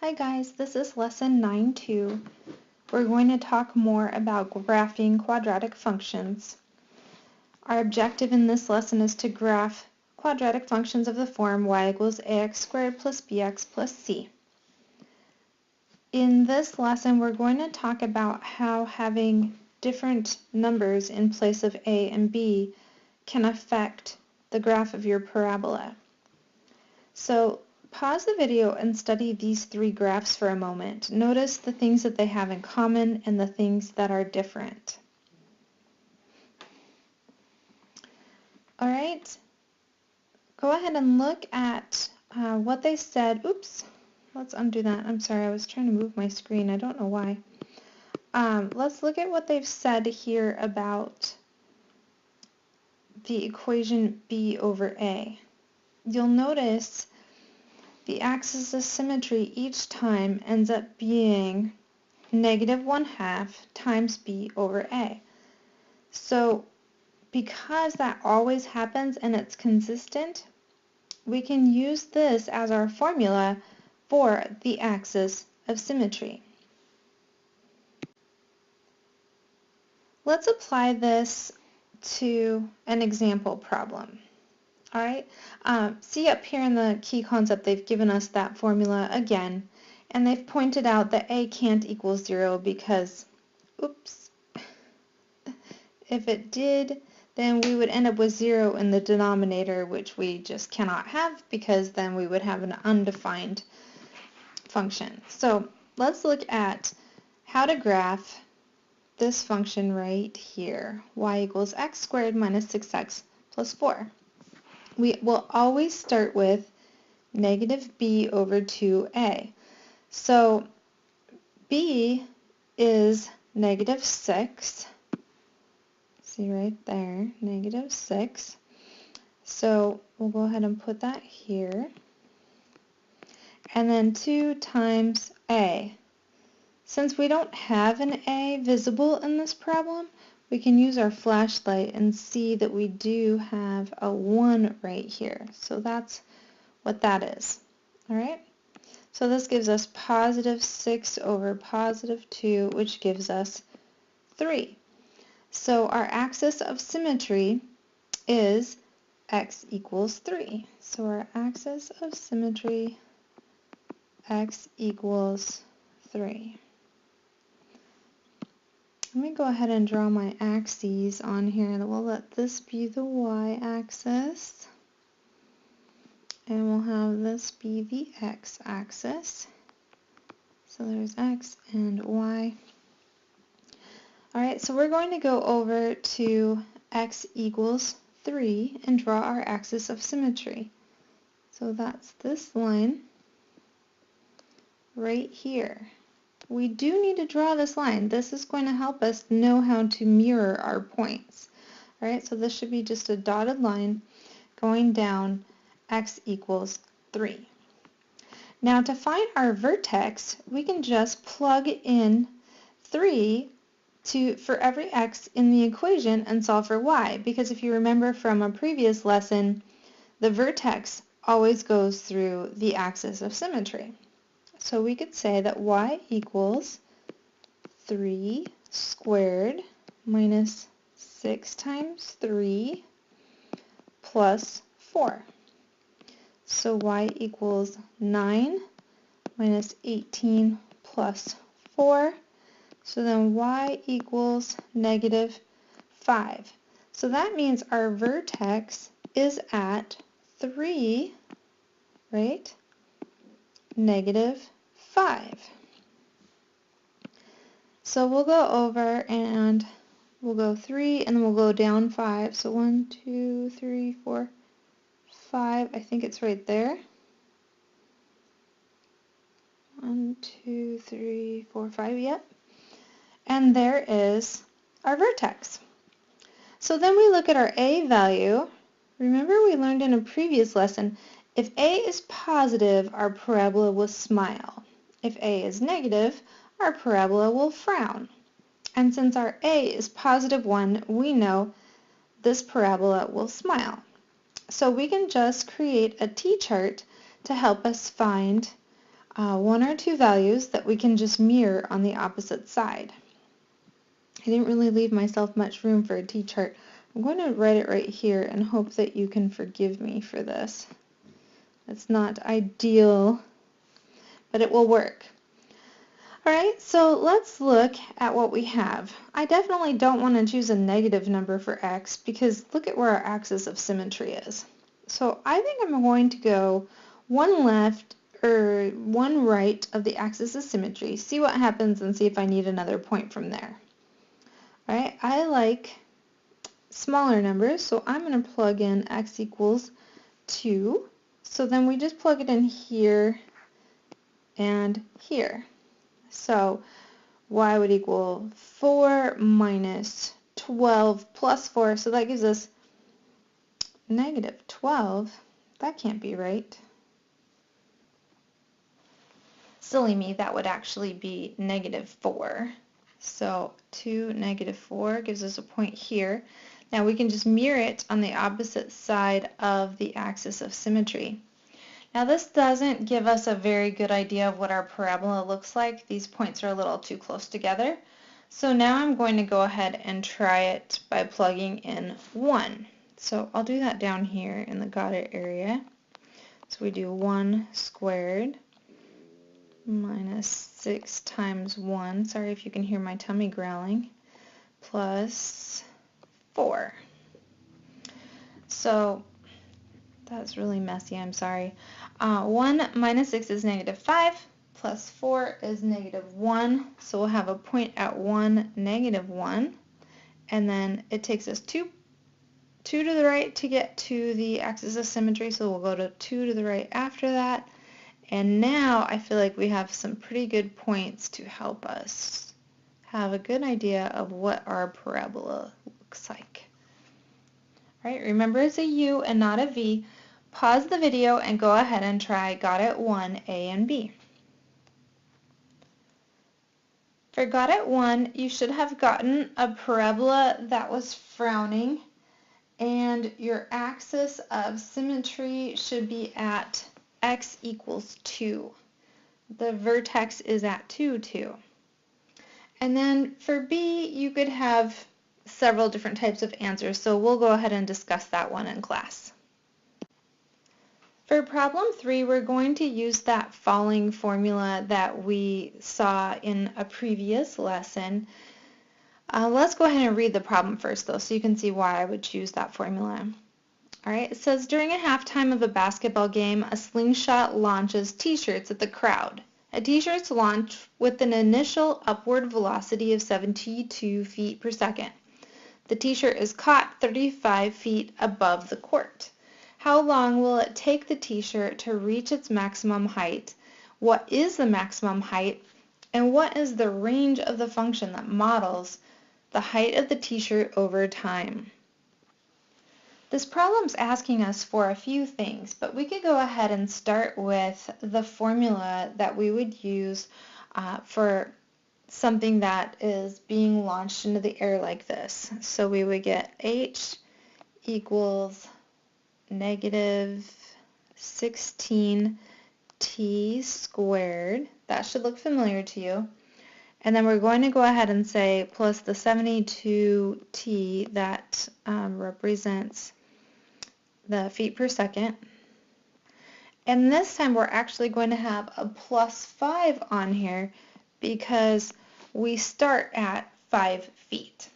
Hi guys, this is lesson 9.2. We're going to talk more about graphing quadratic functions. Our objective in this lesson is to graph quadratic functions of the form y equals ax squared plus bx plus c. In this lesson, we're going to talk about how having different numbers in place of a and b can affect the graph of your parabola. So pause the video and study these three graphs for a moment. Notice the things that they have in common and the things that are different. Alright, go ahead and look at what they said. Oops, let's undo that. I'm sorry, I was trying to move my screen. I don't know why. Let's look at what they've said here about the equation b over a. You'll notice the axis of symmetry each time ends up being -1/2 times b over a. So because that always happens and it's consistent, we can use this as our formula for the axis of symmetry. Let's apply this to an example problem. Alright, see up here in the key concept they've given us that formula again, and they've pointed out that a can't equal 0 because, oops, if it did, then we would end up with 0 in the denominator, which we just cannot have because then we would have an undefined function. So let's look at how to graph this function right here, y equals x squared minus 6x plus 4. We will always start with -b over 2a. So b is -6. See right there, -6. So we'll go ahead and put that here. And then 2 times a. Since we don't have an a visible in this problem, we can use our flashlight and see that we do have a 1 right here. So that's what that is. Alright? So this gives us +6 over +2, which gives us 3. So our axis of symmetry is x equals 3. So our axis of symmetry, x equals 3. Let me go ahead and draw my axes on here, and we'll let this be the y-axis, and we'll have this be the x-axis. So there's x and y. Alright, so we're going to go over to x equals 3 and draw our axis of symmetry. So that's this line right here. We do need to draw this line. This is going to help us know how to mirror our points. Alright, so this should be just a dotted line going down x equals 3. Now to find our vertex, we can just plug in 3 for every x in the equation and solve for y, because if you remember from a previous lesson, the vertex always goes through the axis of symmetry. So we could say that y equals 3 squared minus 6 times 3 plus 4. So y equals 9 minus 18 plus 4. So then y equals -5. So that means our vertex is at 3, right? -5. So we'll go over and we'll go 3 and then we'll go down 5. So 1, 2, 3, 4, 5. I think it's right there. 1, 2, 3, 4, 5. Yep. And there is our vertex. So then we look at our a value. Remember we learned in a previous lesson, if a is positive, our parabola will smile. If a is negative, our parabola will frown. And since our a is +1, we know this parabola will smile. So we can just create a t-chart to help us find one or two values that we can just mirror on the opposite side. I didn't really leave myself much room for a t-chart. I'm going to write it right here and hope that you can forgive me for this. It's not ideal, but it will work. Alright, so let's look at what we have. I definitely don't want to choose a negative number for x because look at where our axis of symmetry is. So I think I'm going to go one left or one right of the axis of symmetry, see what happens and see if I need another point from there. Alright, I like smaller numbers, so I'm going to plug in x equals 2. So then we just plug it in here and here. So y would equal 4 minus 12 plus 4, so that gives us negative 12. That can't be right. Silly me, that would actually be negative 4. So 2, negative 4 gives us a point here. Now we can just mirror it on the opposite side of the axis of symmetry. Now this doesn't give us a very good idea of what our parabola looks like. These points are a little too close together. So now I'm going to go ahead and try it by plugging in 1. So I'll do that down here in the got it area. So we do 1 squared minus 6 times 1. Sorry if you can hear my tummy growling. Plus 4. So that's really messy, I'm sorry. 1 minus 6 is negative 5, plus 4 is negative 1, so we'll have a point at 1, negative 1, and then it takes us 2 to the right to get to the axis of symmetry, so we'll go to 2 to the right after that, and now I feel like we have some pretty good points to help us have a good idea of what our parabola looks like. All right, remember it's a U and not a V. Pause the video and go ahead and try got it 1, A and B. For got it 1, you should have gotten a parabola that was frowning, and your axis of symmetry should be at x equals 2. The vertex is at 2, 2. And then for B, you could have several different types of answers, so we'll go ahead and discuss that one in class. For problem 3, we're going to use that falling formula that we saw in a previous lesson. Let's go ahead and read the problem first, though, so you can see why I would choose that formula. All right, it says, during a halftime of a basketball game, a slingshot launches t-shirts at the crowd. T-shirts launch with an initial upward velocity of 72 feet per second. The t-shirt is caught 35 feet above the court. How long will it take the t-shirt to reach its maximum height? What is the maximum height? And what is the range of the function that models the height of the t-shirt over time? This problem's asking us for a few things, but we could go ahead and start with the formula that we would use for something that is being launched into the air like this. So we would get h equals negative 16t squared. That should look familiar to you. And then we're going to go ahead and say plus the 72t that represents the feet per second. And this time we're actually going to have a plus 5 on here because we start at 5 feet.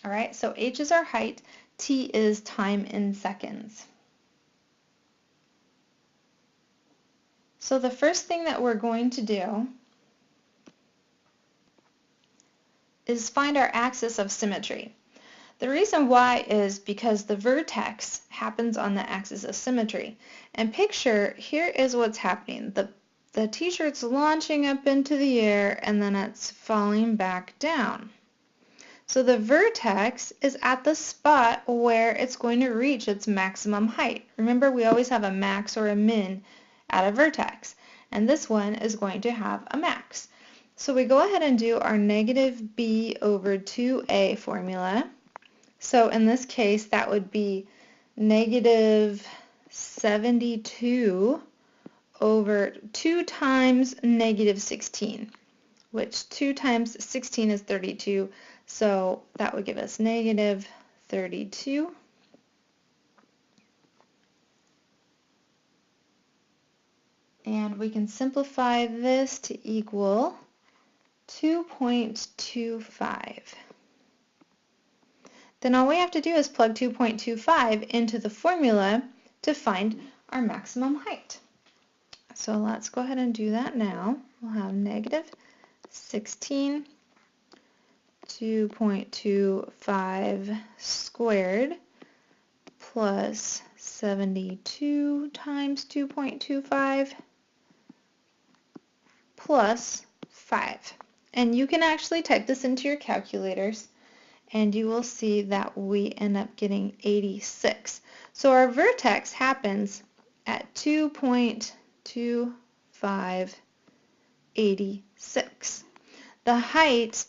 All right, so h is our height, t is time in seconds. So the first thing that we're going to do is find our axis of symmetry. The reason why is because the vertex happens on the axis of symmetry. And picture, here is what's happening. The t-shirt's launching up into the air and then it's falling back down. So the vertex is at the spot where it's going to reach its maximum height. Remember, we always have a max or a min at a vertex, and this one is going to have a max. So we go ahead and do our negative b over 2a formula. So in this case, that would be negative 72 over 2 times negative 16, which 2 times 16 is 32, so that would give us negative 32. And we can simplify this to equal 2.25. Then all we have to do is plug 2.25 into the formula to find our maximum height. So let's go ahead and do that now. We'll have negative 16, 2.25 squared plus 72 times 2.25 plus 5. And you can actually type this into your calculators and you will see that we end up getting 86. So our vertex happens at 2.25, 86. The height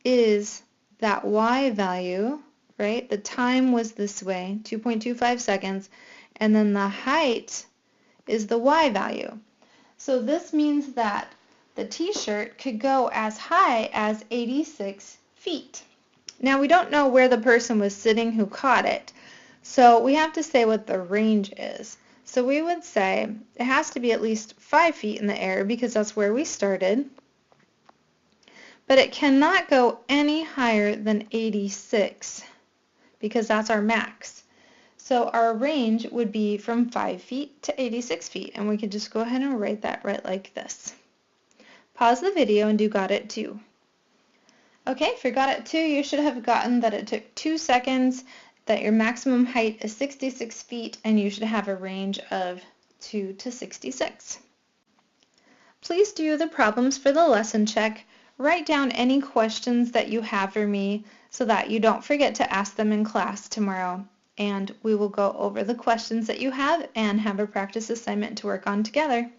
is that y value, right? The time was this way, 2.25 seconds, and then the height is the y value. So this means that the t-shirt could go as high as 86 feet. Now we don't know where the person was sitting who caught it, so we have to say what the range is. So we would say it has to be at least 5 feet in the air because that's where we started, but it cannot go any higher than 86 because that's our max. So our range would be from 5 feet to 86 feet, and we could just go ahead and write that right like this. Pause the video and do got it 2. Okay, for got it 2, you should have gotten that it took 2 seconds, that your maximum height is 66 feet, and you should have a range of 2 to 66. Please do the problems for the lesson check. Write down any questions that you have for me so that you don't forget to ask them in class tomorrow. And we will go over the questions that you have and have a practice assignment to work on together.